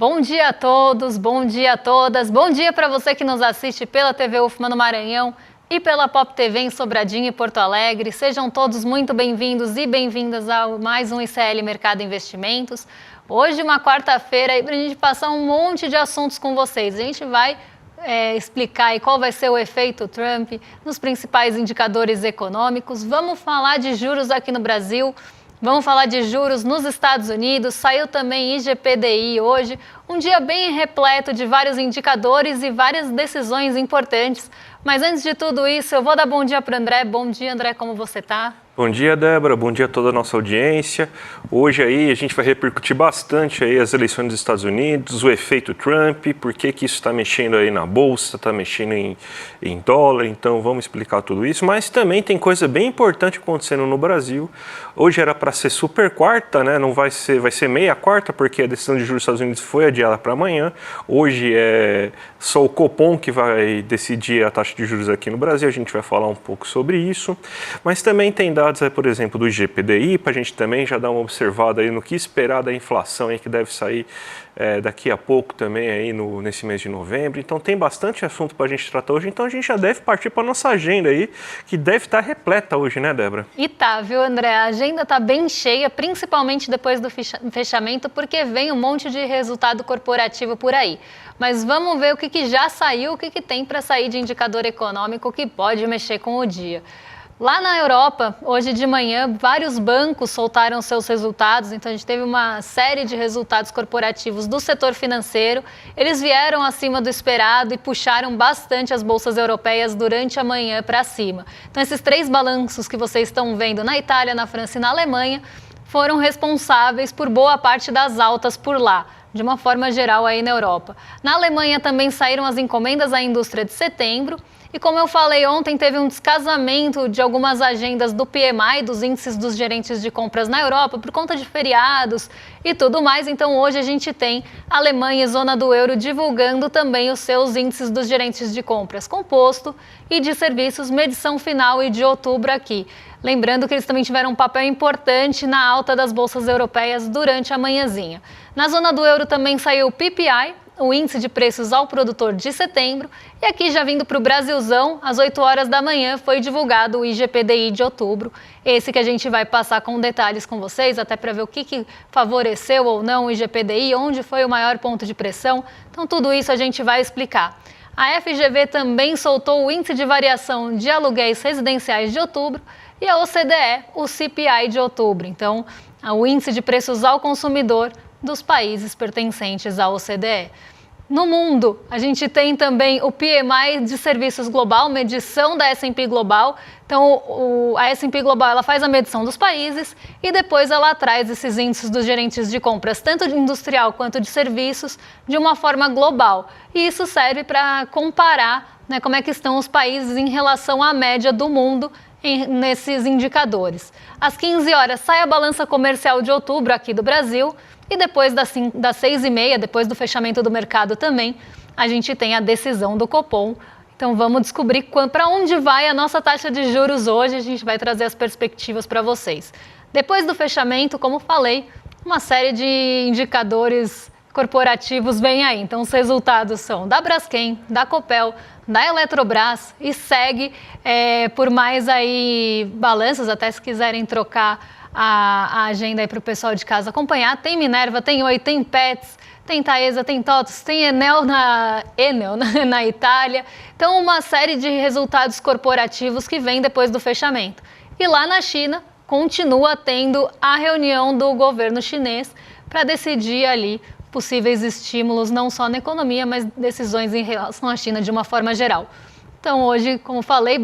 Bom dia a todos, bom dia a todas, bom dia para você que nos assiste pela TV UFMA no Maranhão e pela Pop TV em Sobradinho e Porto Alegre. Sejam todos muito bem-vindos e bem-vindas a mais um ICL Mercado Investimentos. Hoje, uma quarta-feira, para a gente passar um monte de assuntos com vocês. A gente vai explicar aí qual vai ser o efeito Trump nos principais indicadores econômicos. Vamos falar de juros aqui no Brasil. Vamos falar de juros nos Estados Unidos, saiu também IGPDI hoje, um dia bem repleto de vários indicadores e várias decisões importantes. Mas antes de tudo isso, eu vou dar bom dia para o André. Bom dia, André, como você está? Bom dia, Débora. Bom dia a toda a nossa audiência. Hoje aí a gente vai repercutir bastante aí as eleições dos Estados Unidos, o efeito Trump, por que isso está mexendo aí na bolsa, está mexendo em dólar, então vamos explicar tudo isso. Mas também tem coisa bem importante acontecendo no Brasil. Hoje era para ser super quarta, né? Não vai ser meia quarta, porque a decisão de juros dos Estados Unidos foi adiada para amanhã. Hoje é só o Copom que vai decidir a taxa de juros aqui no Brasil, a gente vai falar um pouco sobre isso. Mas também tem dados, por exemplo, do IGPDI, para a gente também já dar uma observada aí no que esperar da inflação aí que deve sair daqui a pouco também aí nesse mês de novembro. Então tem bastante assunto para a gente tratar hoje, então a gente já deve partir para a nossa agenda aí, que deve estar repleta hoje, né, Débora? E tá, viu, André? A agenda tá bem cheia, principalmente depois do fechamento, porque vem um monte de resultado corporativo por aí. Mas vamos ver o que já saiu, o que tem para sair de indicador econômico que pode mexer com o dia. Lá na Europa, hoje de manhã, vários bancos soltaram seus resultados, então a gente teve uma série de resultados corporativos do setor financeiro. Eles vieram acima do esperado e puxaram bastante as bolsas europeias durante a manhã para cima. Então esses três balanços que vocês estão vendo na Itália, na França e na Alemanha foram responsáveis por boa parte das altas por lá, de uma forma geral aí na Europa. Na Alemanha também saíram as encomendas à indústria de setembro. E como eu falei ontem, teve um descasamento de algumas agendas do PMI, dos índices dos gerentes de compras na Europa, por conta de feriados e tudo mais. Então hoje a gente tem Alemanha e zona do euro divulgando também os seus índices dos gerentes de compras composto e de serviços, medição final e de outubro aqui. Lembrando que eles também tiveram um papel importante na alta das bolsas europeias durante a manhãzinha. Na zona do euro também saiu o PPI, o índice de preços ao produtor de setembro, e aqui já vindo para o Brasilzão, às 8 horas da manhã foi divulgado o IGPDI de outubro, esse que a gente vai passar com detalhes com vocês, até para ver o que favoreceu ou não o IGPDI, onde foi o maior ponto de pressão, então tudo isso a gente vai explicar. A FGV também soltou o índice de variação de aluguéis residenciais de outubro e a OCDE, o CPI de outubro, então o índice de preços ao consumidor dos países pertencentes à OCDE. No mundo, a gente tem também o PMI de serviços global, medição da S&P Global. Então, a S&P Global ela faz a medição dos países e depois ela traz esses índices dos gerentes de compras, tanto de industrial quanto de serviços, de uma forma global. E isso serve para comparar, né, como é que estão os países em relação à média do mundo nesses indicadores. Às 15 horas sai a balança comercial de outubro aqui do Brasil. E depois das 6h30, depois do fechamento do mercado também, a gente tem a decisão do Copom. Então vamos descobrir para onde vai a nossa taxa de juros hoje, a gente vai trazer as perspectivas para vocês. Depois do fechamento, como falei, uma série de indicadores corporativos vem aí. Então os resultados são da Braskem, da Copel, da Eletrobras e segue por mais aí balanços, até se quiserem trocar a agenda aí para o pessoal de casa acompanhar. Tem Minerva, tem Oi, tem Pets, tem Taesa, tem TOTVS, tem Enel na Itália. Então, uma série de resultados corporativos que vem depois do fechamento. E lá na China, continua tendo a reunião do governo chinês para decidir ali possíveis estímulos, não só na economia, mas decisões em relação à China de uma forma geral. Então hoje, como falei,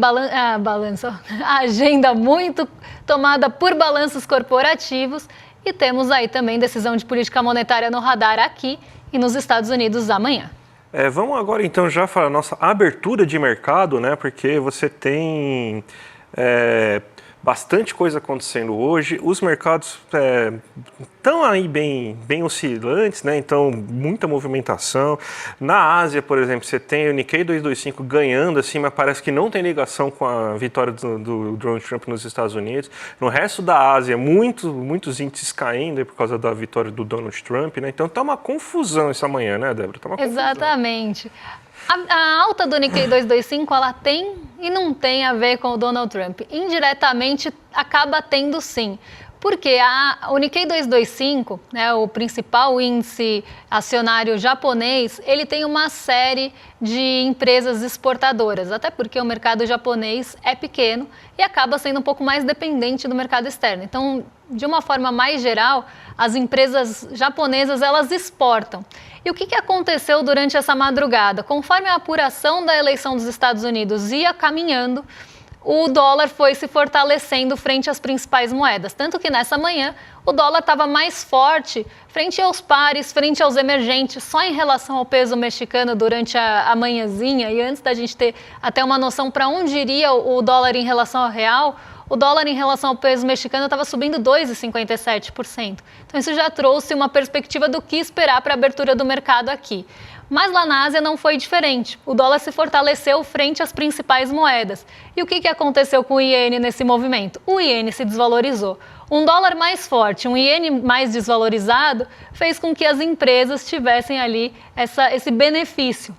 a agenda muito tomada por balanços corporativos e temos aí também decisão de política monetária no radar aqui e nos Estados Unidos amanhã. Vamos agora então já para a nossa abertura de mercado, né? Porque você tem bastante coisa acontecendo hoje. Os mercados estão aí bem oscilantes, né? Então, muita movimentação. Na Ásia, por exemplo, você tem o Nikkei 225 ganhando, assim, mas parece que não tem ligação com a vitória do Donald Trump nos Estados Unidos. No resto da Ásia, muitos índices caindo aí por causa da vitória do Donald Trump, né? Então, tá uma confusão essa manhã, né, Débora? Tá uma Exatamente. A alta do Nikkei 225, ela tem e não tem a ver com o Donald Trump. Indiretamente, acaba tendo sim. Porque o Nikkei 225, né, o principal índice acionário japonês, ele tem uma série de empresas exportadoras, até porque o mercado japonês é pequeno e acaba sendo um pouco mais dependente do mercado externo. Então, de uma forma mais geral, as empresas japonesas, elas exportam. E o que aconteceu durante essa madrugada? Conforme a apuração da eleição dos Estados Unidos ia caminhando, o dólar foi se fortalecendo frente às principais moedas. Tanto que nessa manhã o dólar estava mais forte frente aos pares, frente aos emergentes, só em relação ao peso mexicano durante a manhãzinha. E antes da gente ter até uma noção para onde iria o dólar em relação ao real, o dólar em relação ao peso mexicano estava subindo 2,57%. Então isso já trouxe uma perspectiva do que esperar para a abertura do mercado aqui. Mas lá na Ásia não foi diferente. O dólar se fortaleceu frente às principais moedas. E o que aconteceu com o iene nesse movimento? O iene se desvalorizou. Um dólar mais forte, um iene mais desvalorizado, fez com que as empresas tivessem ali esse benefício.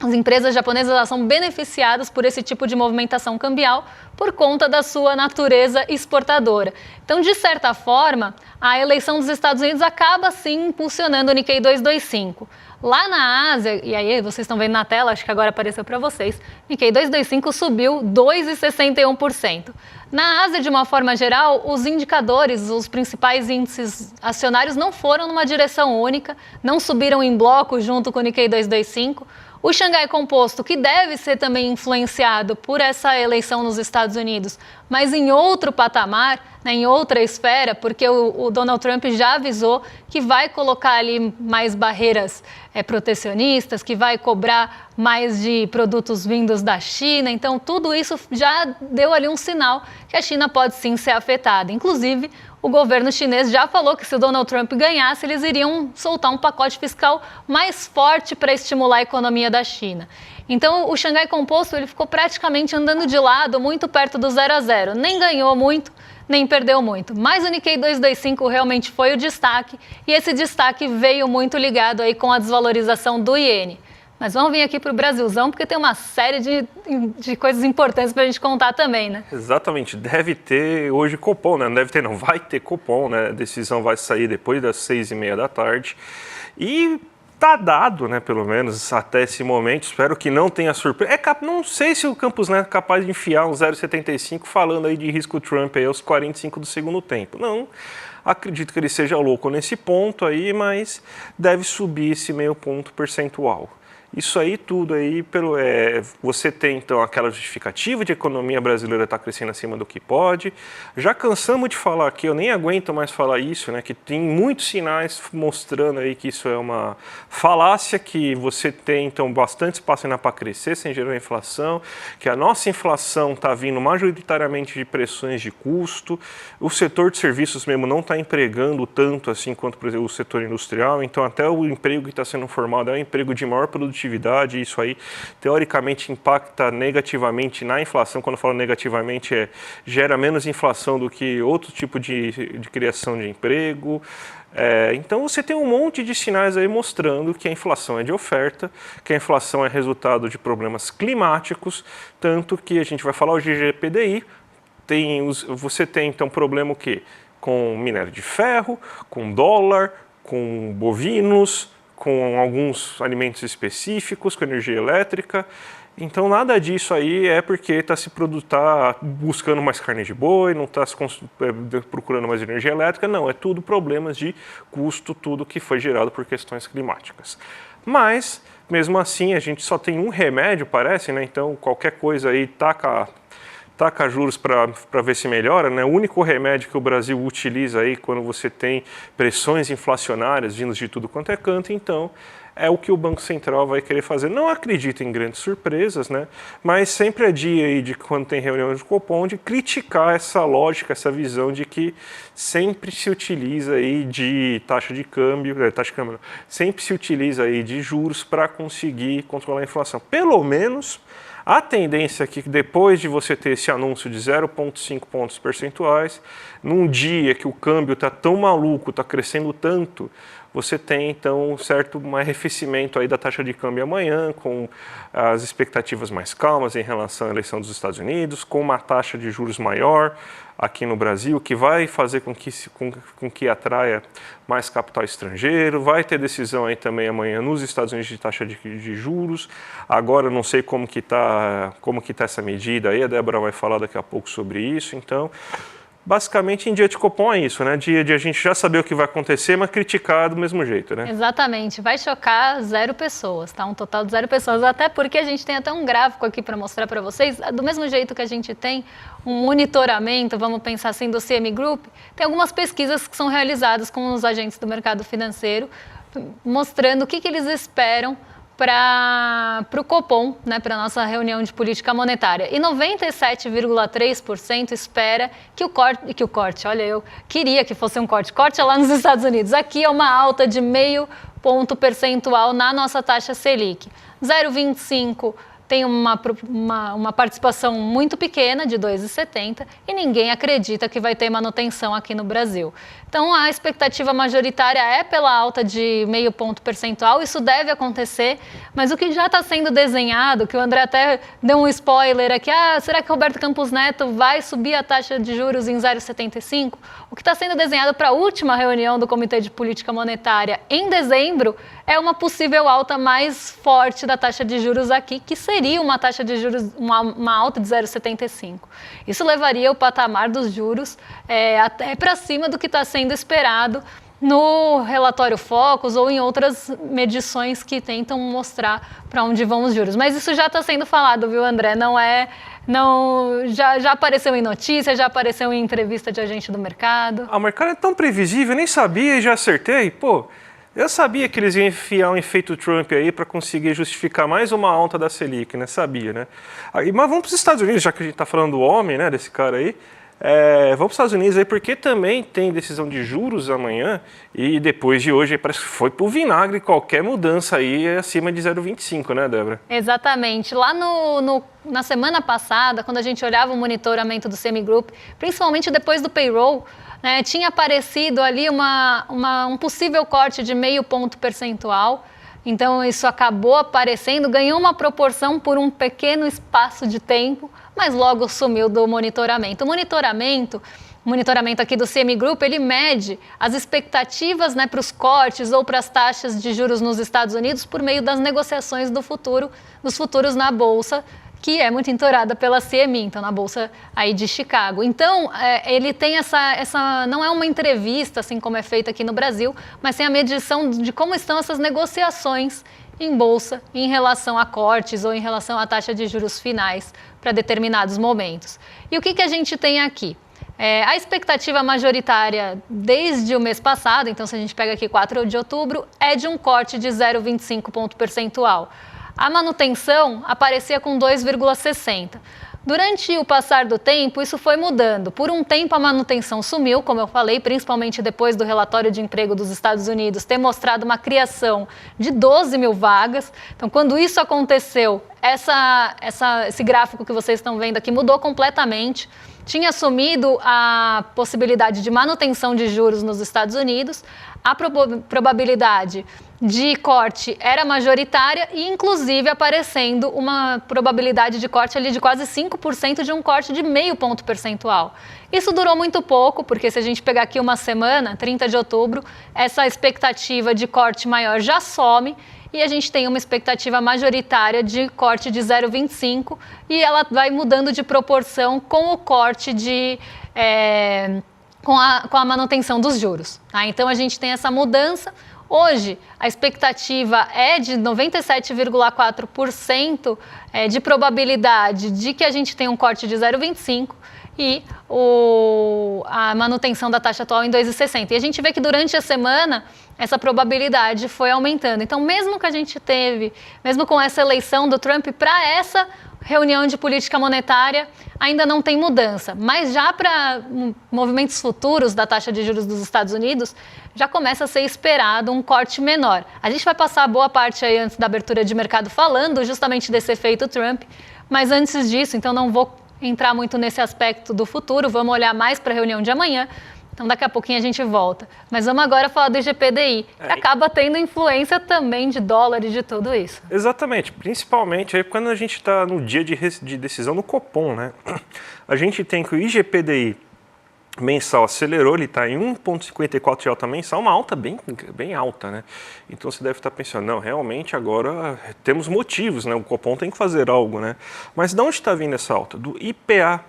As empresas japonesas, elas são beneficiadas por esse tipo de movimentação cambial por conta da sua natureza exportadora. Então, de certa forma, a eleição dos Estados Unidos acaba sim impulsionando o Nikkei 225. Lá na Ásia, e aí vocês estão vendo na tela, acho que agora apareceu para vocês, Nikkei 225 subiu 2,61%. Na Ásia, de uma forma geral, os indicadores, os principais índices acionários não foram numa direção única, não subiram em bloco junto com o Nikkei 225. O Xangai Composto, que deve ser também influenciado por essa eleição nos Estados Unidos, mas em outro patamar, né, em outra esfera, porque o Donald Trump já avisou que vai colocar ali mais barreiras protecionistas, que vai cobrar mais de produtos vindos da China. Então, tudo isso já deu ali um sinal que a China pode sim ser afetada. Inclusive, o governo chinês já falou que se o Donald Trump ganhasse, eles iriam soltar um pacote fiscal mais forte para estimular a economia da China. Então, o Xangai Composto ele ficou praticamente andando de lado, muito perto do 0 a 0. Nem ganhou muito, nem perdeu muito. Mas o Nikkei 225 realmente foi o destaque, e esse destaque veio muito ligado aí com a desvalorização do iene. Mas vamos vir aqui para o Brasilzão, porque tem uma série de coisas importantes para a gente contar também, né? Exatamente. Deve ter hoje Copom, né? Não deve ter, não. Vai ter Copom, né? A decisão vai sair depois das 6h30 da tarde. E tá dado, né? Pelo menos até esse momento. Espero que não tenha surpresa. Não sei se o Campos Neto é capaz de enfiar um 0,75 falando aí de risco Trump aí aos 45 do segundo tempo. Não. Acredito que ele seja louco nesse ponto aí, mas deve subir esse meio ponto percentual. Isso aí tudo aí, você tem então aquela justificativa de a economia brasileira estar crescendo acima do que pode. Já cansamos de falar aqui, eu nem aguento mais falar isso, né? Que tem muitos sinais mostrando aí que isso é uma falácia, que você tem então bastante espaço ainda para crescer sem gerar inflação, que a nossa inflação está vindo majoritariamente de pressões de custo, o setor de serviços mesmo não está empregando tanto assim quanto, por exemplo, o setor industrial, então até o emprego que está sendo formado é um emprego de maior produtividade. Isso aí, teoricamente, impacta negativamente na inflação. Quando eu falo negativamente, gera menos inflação do que outro tipo de criação de emprego. Então, você tem um monte de sinais aí mostrando que a inflação é de oferta, que a inflação é resultado de problemas climáticos, tanto que a gente vai falar hoje de GPDI. Você tem, então, problema o quê? Com minério de ferro, com dólar, com bovinos, com alguns alimentos específicos, com energia elétrica. Então, nada disso aí é porque está buscando mais carne de boi, não está procurando mais energia elétrica. Não, é tudo problemas de custo, tudo que foi gerado por questões climáticas. Mas, mesmo assim, a gente só tem um remédio, parece, né? Então, qualquer coisa aí taca juros para ver se melhora, né? O único remédio que o Brasil utiliza aí quando você tem pressões inflacionárias vindas de tudo quanto é canto, então, é o que o Banco Central vai querer fazer. Não acredito em grandes surpresas, né? Mas sempre é dia aí de quando tem reunião de Copom de criticar essa lógica, essa visão de que sempre se utiliza aí de taxa de câmbio, sempre se utiliza aí de juros para conseguir controlar a inflação. Pelo menos a tendência aqui que depois de você ter esse anúncio de 0,5 pontos percentuais, num dia que o câmbio está tão maluco, está crescendo tanto, você tem então um arrefecimento aí da taxa de câmbio amanhã, com as expectativas mais calmas em relação à eleição dos Estados Unidos, com uma taxa de juros maior aqui no Brasil, que vai fazer com que atraia mais capital estrangeiro. Vai ter decisão aí também amanhã nos Estados Unidos de taxa de juros. Agora não sei como que tá essa medida aí, a Débora vai falar daqui a pouco sobre isso. Então, basicamente, em dia de Copom é isso, né? Dia de a gente já saber o que vai acontecer, mas criticar do mesmo jeito, né? Exatamente. Vai chocar 0 pessoas, tá? Um total de 0 pessoas. Até porque a gente tem até um gráfico aqui para mostrar para vocês. Do mesmo jeito que a gente tem um monitoramento, vamos pensar assim, do CME Group, tem algumas pesquisas que são realizadas com os agentes do mercado financeiro, mostrando o que eles esperam para o Copom, né, para a nossa reunião de política monetária. E 97,3% espera que o corte, olha, eu queria que fosse um corte é lá nos Estados Unidos. Aqui é uma alta de 0,5 ponto percentual na nossa taxa Selic. 0,25 tem uma participação muito pequena, de 2,70, e ninguém acredita que vai ter manutenção aqui no Brasil. Então, a expectativa majoritária é pela alta de 0,5 ponto percentual, isso deve acontecer, mas o que já está sendo desenhado, que o André até deu um spoiler aqui, será que Roberto Campos Neto vai subir a taxa de juros em 0,75? O que está sendo desenhado para a última reunião do Comitê de Política Monetária em dezembro é uma possível alta mais forte da taxa de juros aqui, que seria uma taxa de juros, uma alta de 0,75. Isso levaria o patamar dos juros até para cima do que está sendo esperado no relatório Focus ou em outras medições que tentam mostrar para onde vão os juros. Mas isso já está sendo falado, viu, André? Já apareceu em notícia, já apareceu em entrevista de agente do mercado. O mercado é tão previsível, eu nem sabia e já acertei. Eu sabia que eles iam enfiar um efeito Trump aí para conseguir justificar mais uma alta da Selic, né? Sabia, né? Mas vamos para os Estados Unidos, já que a gente está falando do homem, né, desse cara aí. Vamos para os Estados Unidos aí, porque também tem decisão de juros amanhã e depois de hoje parece que foi pro vinagre, qualquer mudança aí é acima de 0,25, né, Débora? Exatamente. Lá na semana passada, quando a gente olhava o monitoramento do CME Group, principalmente depois do payroll, né, tinha aparecido ali um possível corte de 0,5 ponto percentual. Então, isso acabou aparecendo, ganhou uma proporção por um pequeno espaço de tempo, mas logo sumiu do monitoramento. O monitoramento aqui do CME Group, ele mede as expectativas, né, para os cortes ou para as taxas de juros nos Estados Unidos por meio das negociações dos futuros na Bolsa, que é muito entorada pela CME, então na Bolsa aí de Chicago. Então, ele tem não é uma entrevista, assim como é feita aqui no Brasil, mas tem a medição de como estão essas negociações em Bolsa em relação a cortes ou em relação à taxa de juros finais para determinados momentos. E o que a gente tem aqui? A expectativa majoritária desde o mês passado, então se a gente pega aqui 4 de outubro, é de um corte de 0,25 ponto percentual. A manutenção aparecia com 2,60. Durante o passar do tempo, isso foi mudando. Por um tempo, a manutenção sumiu, como eu falei, principalmente depois do relatório de emprego dos Estados Unidos ter mostrado uma criação de 12 mil vagas. Então, quando isso aconteceu, esse gráfico que vocês estão vendo aqui mudou completamente. Tinha assumido a possibilidade de manutenção de juros nos Estados Unidos, a probabilidade de corte era majoritária e, inclusive, aparecendo uma probabilidade de corte ali de quase 5% de um corte de 0,5 ponto percentual. Isso durou muito pouco, porque se a gente pegar aqui uma semana, 30 de outubro, essa expectativa de corte maior já some e a gente tem uma expectativa majoritária de corte de 0,25 e ela vai mudando de proporção com o corte com a manutenção dos juros. Tá? Então, a gente tem essa mudança. Hoje, a expectativa é de 97,4% de probabilidade de que a gente tenha um corte de 0,25 e a manutenção da taxa atual em 2,60. E a gente vê que durante a semana essa probabilidade foi aumentando. Então, mesmo que a gente mesmo com essa eleição do Trump, para essa reunião de política monetária ainda não tem mudança. Mas já para movimentos futuros da taxa de juros dos Estados Unidos, já começa a ser esperado um corte menor. A gente vai passar boa parte aí antes da abertura de mercado falando justamente desse efeito Trump, mas antes disso, então não vou entrar muito nesse aspecto do futuro, vamos olhar mais para a reunião de amanhã. Então, daqui a pouquinho a gente volta. Mas vamos agora falar do IGPDI, que acaba tendo influência também de dólar e de tudo isso. Exatamente, principalmente aí quando a gente está no dia de decisão do Copom, né? A gente tem que o IGPDI mensal acelerou, ele está em 1,54 de alta mensal, uma alta bem alta, né? Então você deve estar pensando, não, realmente agora temos motivos, né? O Copom tem que fazer algo, né? Mas de onde está vindo essa alta? Do IPA.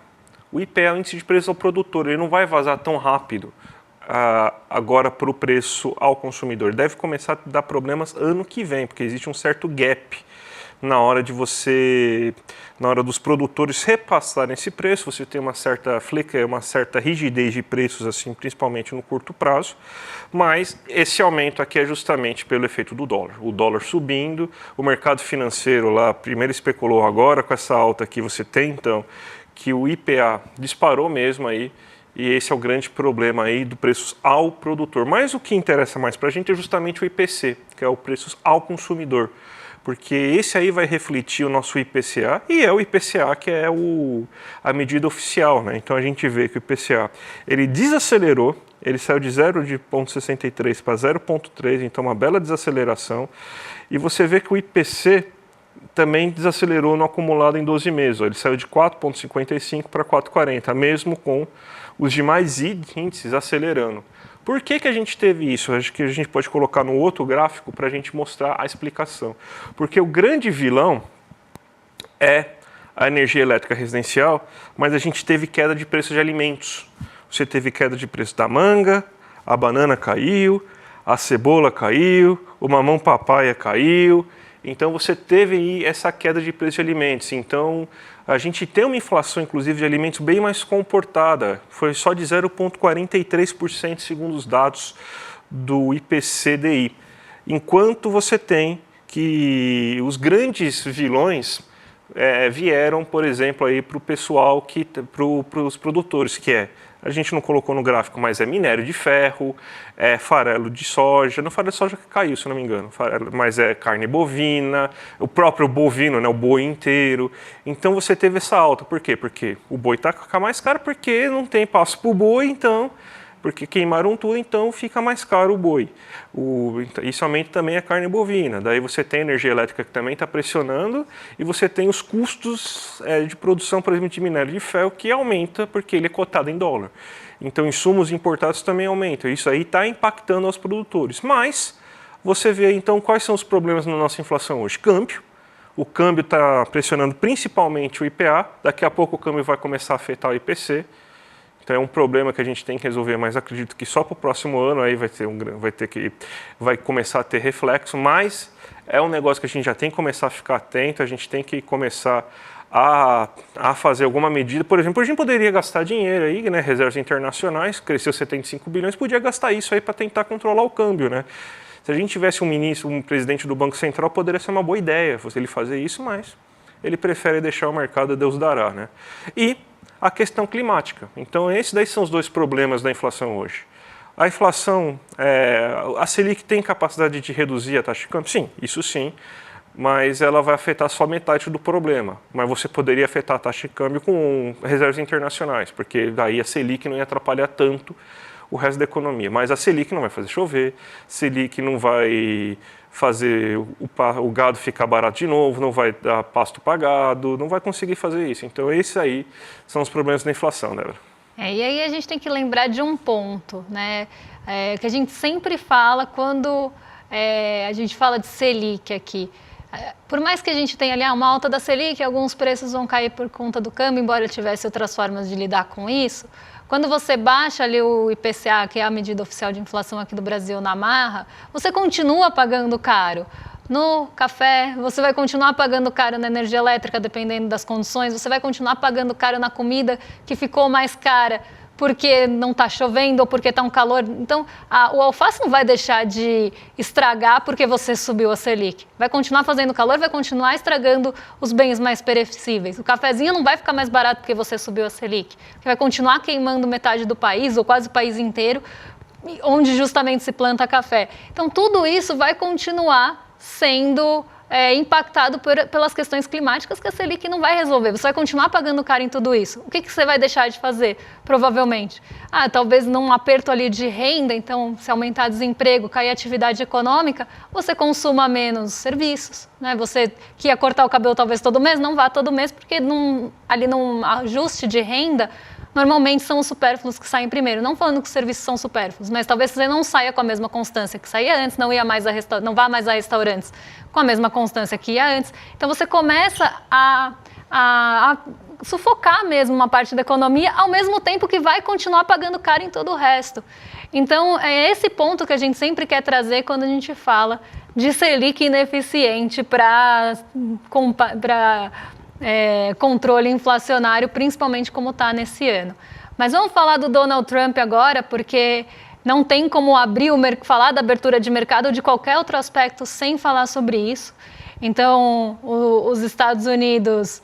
O IPA é o índice de preço ao produtor, ele não vai vazar tão rápido agora para o preço ao consumidor. Deve começar a dar problemas ano que vem, porque existe um certo gap na hora dos produtores repassarem esse preço. Você tem uma certa rigidez de preços, assim, principalmente no curto prazo, mas esse aumento aqui é justamente pelo efeito do dólar. O dólar subindo, o mercado financeiro lá primeiro especulou, agora com essa alta aqui você tem, então, que o IPA disparou mesmo aí, e esse é o grande problema aí do preços ao produtor. Mas o que interessa mais para a gente é justamente o IPC, que é o preços ao consumidor, porque esse aí vai refletir o nosso IPCA, e é o IPCA que é a medida oficial, né? Então a gente vê que o IPCA, ele desacelerou, ele saiu de 0,63 para 0,3, então uma bela desaceleração, e você vê que o IPC também desacelerou no acumulado em 12 meses. Ele saiu de 4,55 para 4,40, mesmo com os demais índices acelerando. Por que a gente teve isso? Acho que a gente pode colocar no outro gráfico para a gente mostrar a explicação. Porque o grande vilão é a energia elétrica residencial, mas a gente teve queda de preço de alimentos. Você teve queda de preço da manga, a banana caiu, a cebola caiu, o mamão papaya caiu. Então você teve aí essa queda de preço de alimentos. Então a gente tem uma inflação, inclusive, de alimentos bem mais comportada. Foi só de 0,43% segundo os dados do IPCDI. Enquanto você tem que os grandes vilões vieram, por exemplo, aí para o pessoal, para os produtores, que a gente não colocou no gráfico, mas é minério de ferro, é farelo de soja, no farelo de soja que caiu, se não me engano, mas é carne bovina, o próprio bovino, né, o boi inteiro. Então você teve essa alta, por quê? Porque o boi está mais caro, porque não tem passo para o boi, então, porque queimaram tudo, então fica mais caro o boi. Isso aumenta também a carne bovina. Daí você tem a energia elétrica que também está pressionando, e você tem os custos de produção, por exemplo, de minério de ferro, que aumenta porque ele é cotado em dólar. Então insumos importados também aumentam. Isso aí está impactando os produtores. Mas você vê então quais são os problemas na nossa inflação hoje. Câmbio. O câmbio está pressionando principalmente o IPA. Daqui a pouco o câmbio vai começar a afetar o IPC. Então é um problema que a gente tem que resolver, mas acredito que só para o próximo ano aí vai começar a ter reflexo, mas é um negócio que a gente já tem que começar a ficar atento, a gente tem que começar a fazer alguma medida. Por exemplo, a gente poderia gastar dinheiro aí, né, reservas internacionais, cresceu 75 bilhões, podia gastar isso aí para tentar controlar o câmbio, né? Se a gente tivesse um presidente do Banco Central, poderia ser uma boa ideia ele fazer isso, mas ele prefere deixar o mercado a Deus dará, né? E a questão climática. Então, esses daí são os dois problemas da inflação hoje. A inflação, a Selic tem capacidade de reduzir a taxa de câmbio? Sim, isso sim, mas ela vai afetar só metade do problema. Mas você poderia afetar a taxa de câmbio com reservas internacionais, porque daí a Selic não ia atrapalhar tanto o resto da economia. Mas a Selic não vai fazer chover, Selic não vai fazer o gado ficar barato de novo, não vai dar pasto pagado, não vai conseguir fazer isso. Então, esses aí são os problemas da inflação, né? E aí a gente tem que lembrar de um ponto, né? Que a gente sempre fala quando a gente fala de Selic aqui. por mais que a gente tenha ali uma alta da Selic, alguns preços vão cair por conta do câmbio, embora eu tivesse outras formas de lidar com isso. Quando você baixa ali o IPCA, que é a medida oficial de inflação aqui do Brasil, na marra, você continua pagando caro. No café, você vai continuar pagando caro na energia elétrica, dependendo das condições, você vai continuar pagando caro na comida, que ficou mais cara porque não está chovendo ou porque está um calor. Então, o alface não vai deixar de estragar porque você subiu a Selic. Vai continuar fazendo calor, vai continuar estragando os bens mais perecíveis. O cafezinho não vai ficar mais barato porque você subiu a Selic. Vai continuar queimando metade do país ou quase o país inteiro, onde justamente se planta café. Então, tudo isso vai continuar sendo impactado pelas questões climáticas que a Selic não vai resolver. Você vai continuar pagando caro em tudo isso. O que você vai deixar de fazer, provavelmente? Talvez num aperto ali de renda, então, se aumentar desemprego, cair a atividade econômica, você consuma menos serviços, né? Você que ia cortar o cabelo talvez todo mês, não vá todo mês, porque ali num ajuste de renda, normalmente são os supérfluos que saem primeiro. Não falando que os serviços são supérfluos, mas talvez você não saia com a mesma constância que saía antes, não vá mais a restaurantes com a mesma constância que ia antes. Então você começa a sufocar mesmo uma parte da economia, ao mesmo tempo que vai continuar pagando caro em todo o resto. Então é esse ponto que a gente sempre quer trazer quando a gente fala de Selic ineficiente para controle inflacionário, principalmente como está nesse ano. Mas vamos falar do Donald Trump agora, porque não tem como falar da abertura de mercado ou de qualquer outro aspecto sem falar sobre isso. Então, os Estados Unidos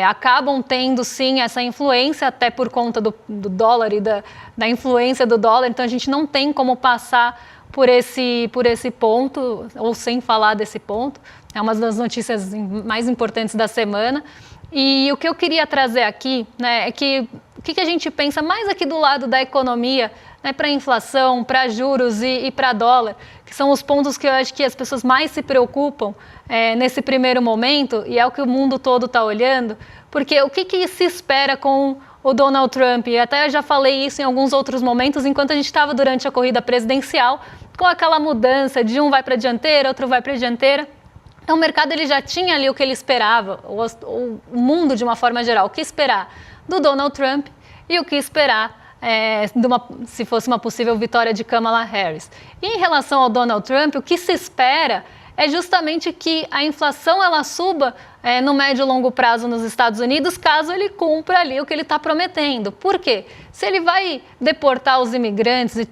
acabam tendo, sim, essa influência, até por conta do dólar e da influência do dólar. Então, a gente não tem como passar por esse ponto, ou sem falar desse ponto. É uma das notícias mais importantes da semana. E o que eu queria trazer aqui, né, é que o que a gente pensa mais aqui do lado da economia, né, para inflação, para juros e para dólar, que são os pontos que eu acho que as pessoas mais se preocupam nesse primeiro momento, e é o que o mundo todo está olhando, porque o que se espera com o Donald Trump? E até eu já falei isso em alguns outros momentos, enquanto a gente estava durante a corrida presidencial, com aquela mudança de um vai para a dianteira, outro vai para a dianteira. Então o mercado ele já tinha ali o que ele esperava, o mundo de uma forma geral, o que esperar do Donald Trump e o que esperar se fosse uma possível vitória de Kamala Harris. E em relação ao Donald Trump, o que se espera é justamente que a inflação ela suba no médio e longo prazo nos Estados Unidos, caso ele cumpra ali o que ele está prometendo. Por quê? Se ele vai deportar os imigrantes e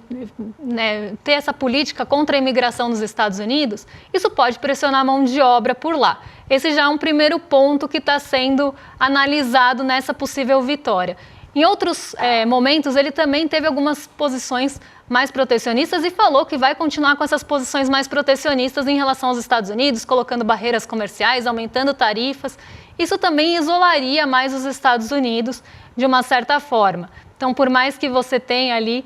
ter essa política contra a imigração nos Estados Unidos, isso pode pressionar a mão de obra por lá. Esse já é um primeiro ponto que está sendo analisado nessa possível vitória. Em outros momentos, ele também teve algumas posições mais protecionistas e falou que vai continuar com essas posições mais protecionistas em relação aos Estados Unidos, colocando barreiras comerciais, aumentando tarifas. Isso também isolaria mais os Estados Unidos de uma certa forma. Então, por mais que você tenha ali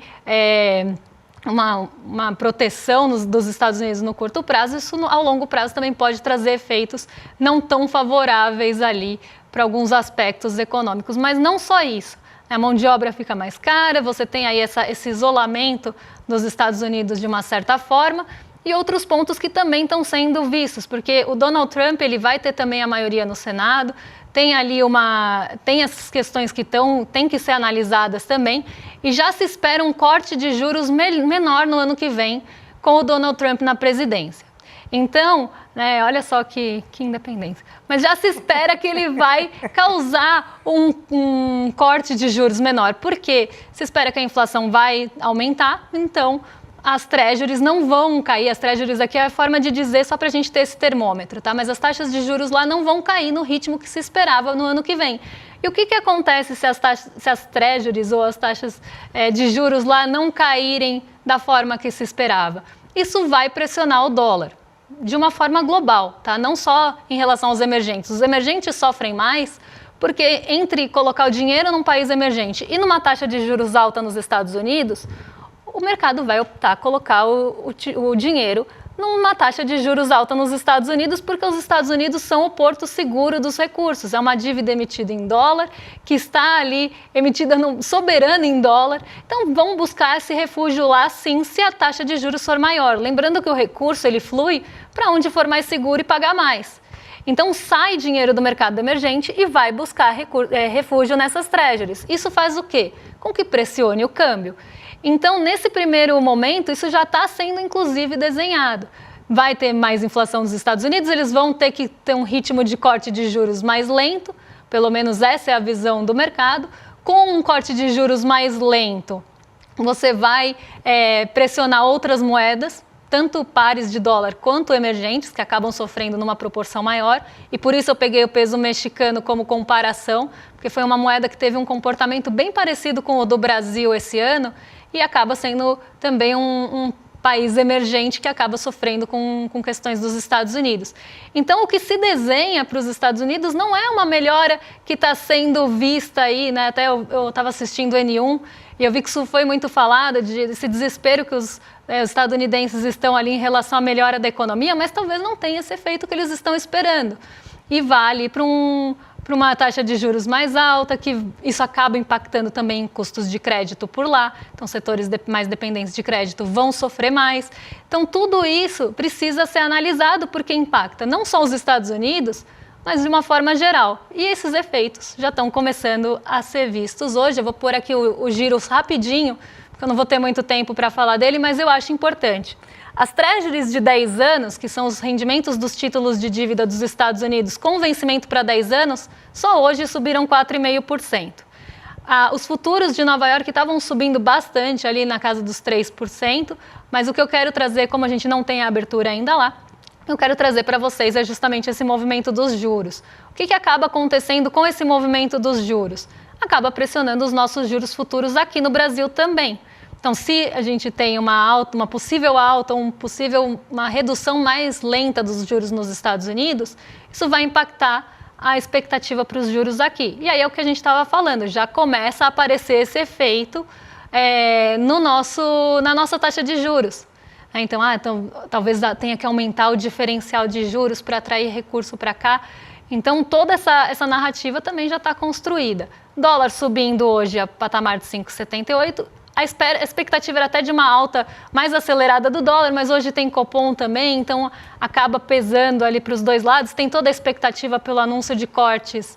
uma proteção dos Estados Unidos no curto prazo, isso ao longo prazo também pode trazer efeitos não tão favoráveis ali para alguns aspectos econômicos. Mas não só isso. A mão de obra fica mais cara, você tem aí esse isolamento dos Estados Unidos de uma certa forma e outros pontos que também estão sendo vistos, porque o Donald Trump ele vai ter também a maioria no Senado, tem ali tem essas questões que têm que ser analisadas também e já se espera um corte de juros menor no ano que vem com o Donald Trump na presidência. Então, olha só que independência. Mas já se espera que ele vai causar um corte de juros menor. Por quê? Se espera que a inflação vai aumentar, então as treasuries não vão cair. As treasuries aqui é a forma de dizer só para a gente ter esse termômetro, tá? Mas as taxas de juros lá não vão cair no ritmo que se esperava no ano que vem. E o que acontece se as treasuries ou as taxas de juros lá não caírem da forma que se esperava? Isso vai pressionar o dólar. De uma forma global, tá? Não só em relação aos emergentes. Os emergentes sofrem mais porque entre colocar o dinheiro num país emergente e numa taxa de juros alta nos Estados Unidos, o mercado vai optar a colocar o dinheiro numa taxa de juros alta nos Estados Unidos, porque os Estados Unidos são o porto seguro dos recursos. É uma dívida emitida em dólar, que está ali emitida soberana em dólar. Então, vão buscar esse refúgio lá, sim, se a taxa de juros for maior. Lembrando que o recurso, ele flui para onde for mais seguro e pagar mais. Então sai dinheiro do mercado emergente e vai buscar refúgio nessas treasuries. Isso faz o quê? Com que pressione o câmbio. Então, nesse primeiro momento, isso já está sendo, inclusive, desenhado. Vai ter mais inflação nos Estados Unidos, eles vão ter que ter um ritmo de corte de juros mais lento, pelo menos essa é a visão do mercado. Com um corte de juros mais lento, você vai pressionar outras moedas, tanto pares de dólar quanto emergentes, que acabam sofrendo numa proporção maior. E por isso eu peguei o peso mexicano como comparação, porque foi uma moeda que teve um comportamento bem parecido com o do Brasil esse ano e acaba sendo também um país emergente que acaba sofrendo com questões dos Estados Unidos. Então, o que se desenha para os Estados Unidos não é uma melhora que está sendo vista aí, né? Até eu estava assistindo o N1 e eu vi que isso foi muito falado, desse desespero que os estadunidenses estão ali em relação à melhora da economia, mas talvez não tenha esse efeito que eles estão esperando. E vale para uma taxa de juros mais alta, que isso acaba impactando também em custos de crédito por lá. Então, setores mais dependentes de crédito vão sofrer mais. Então, tudo isso precisa ser analisado porque impacta não só os Estados Unidos, mas de uma forma geral. E esses efeitos já estão começando a ser vistos hoje. Eu vou pôr aqui o Giros rapidinho, porque eu não vou ter muito tempo para falar dele, mas eu acho importante. As treasuries de 10 anos, que são os rendimentos dos títulos de dívida dos Estados Unidos com vencimento para 10 anos, só hoje subiram 4,5%. Os futuros de Nova York estavam subindo bastante, ali na casa dos 3%, mas o que eu quero trazer, como a gente não tem a abertura ainda lá, eu quero trazer para vocês é justamente esse movimento dos juros. O que acaba acontecendo com esse movimento dos juros? Acaba pressionando os nossos juros futuros aqui no Brasil também. Então, se a gente tem uma possível alta, uma redução mais lenta dos juros nos Estados Unidos, isso vai impactar a expectativa para os juros aqui. E aí é o que a gente estava falando, já começa a aparecer esse efeito na nossa taxa de juros. Então, talvez tenha que aumentar o diferencial de juros para atrair recurso para cá. Então, toda essa narrativa também já está construída. Dólar subindo hoje a patamar de 5,78. A expectativa era até de uma alta mais acelerada do dólar, mas hoje tem Copom também, então acaba pesando ali para os dois lados. Tem toda a expectativa pelo anúncio de cortes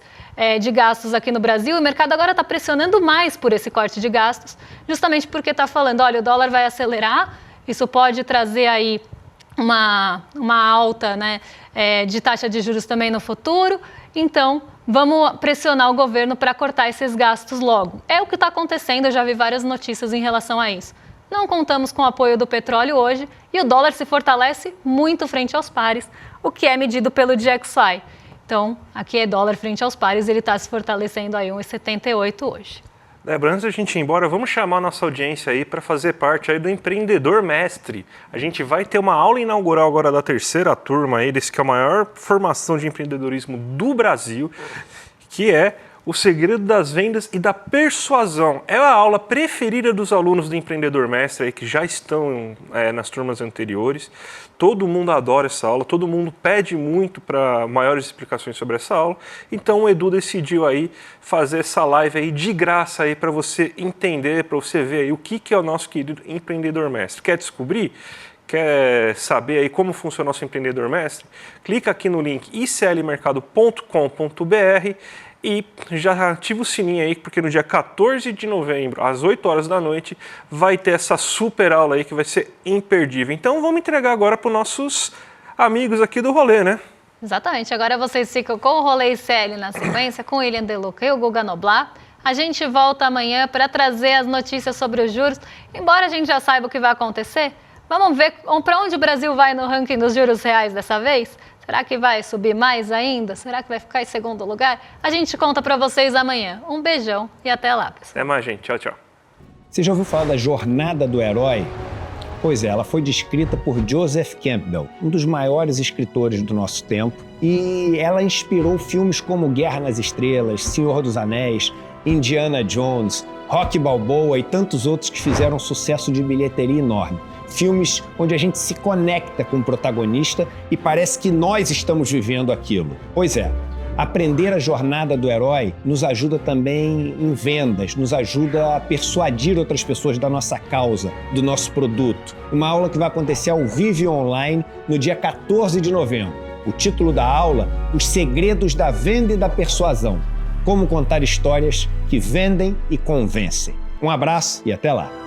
de gastos aqui no Brasil. O mercado agora está pressionando mais por esse corte de gastos, justamente porque está falando, olha, o dólar vai acelerar, isso pode trazer aí uma alta, né, de taxa de juros também no futuro. Então, vamos pressionar o governo para cortar esses gastos logo. É o que está acontecendo, eu já vi várias notícias em relação a isso. Não contamos com o apoio do petróleo hoje e o dólar se fortalece muito frente aos pares, o que é medido pelo DXY. Então, aqui é dólar frente aos pares, ele está se fortalecendo aí 1,78 hoje. Débora, antes da gente ir embora, vamos chamar a nossa audiência aí para fazer parte aí do Empreendedor Mestre. A gente vai ter uma aula inaugural agora da terceira turma aí, desse que é a maior formação de empreendedorismo do Brasil, que é o segredo das vendas e da persuasão. É a aula preferida dos alunos do Empreendedor Mestre aí, que já estão nas turmas anteriores. Todo mundo adora essa aula, todo mundo pede muito para maiores explicações sobre essa aula. Então o Edu decidiu aí fazer essa live aí de graça aí para você entender, para você ver aí o que é o nosso querido Empreendedor Mestre. Quer descobrir? Quer saber aí como funciona o nosso Empreendedor Mestre? Clica aqui no link iclmercado.com.br e já ativa o sininho aí, porque no dia 14 de novembro, às 8 horas da noite, vai ter essa super aula aí que vai ser imperdível. Então vamos entregar agora para os nossos amigos aqui do rolê, né? Exatamente. Agora vocês ficam com o Rolê ICL na sequência, com o William Deluca e o Guga Noblar. A gente volta amanhã para trazer as notícias sobre os juros. Embora a gente já saiba o que vai acontecer, vamos ver para onde o Brasil vai no ranking dos juros reais dessa vez? Será que vai subir mais ainda? Será que vai ficar em segundo lugar? A gente conta para vocês amanhã. Um beijão e até lá, pessoal. Até mais, gente. Tchau, tchau. Você já ouviu falar da jornada do herói? Pois é, ela foi descrita por Joseph Campbell, um dos maiores escritores do nosso tempo, e ela inspirou filmes como Guerra nas Estrelas, Senhor dos Anéis, Indiana Jones, Rocky Balboa e tantos outros que fizeram um sucesso de bilheteria enorme. Filmes onde a gente se conecta com o protagonista e parece que nós estamos vivendo aquilo. Pois é, Aprender a jornada do herói nos ajuda também em vendas, nos ajuda a persuadir outras pessoas da nossa causa, do nosso produto. Uma aula que vai acontecer ao vivo e online no dia 14 de novembro. O título da aula: Os Segredos da Venda e da Persuasão. Como contar histórias que vendem e convencem. Um abraço e até lá!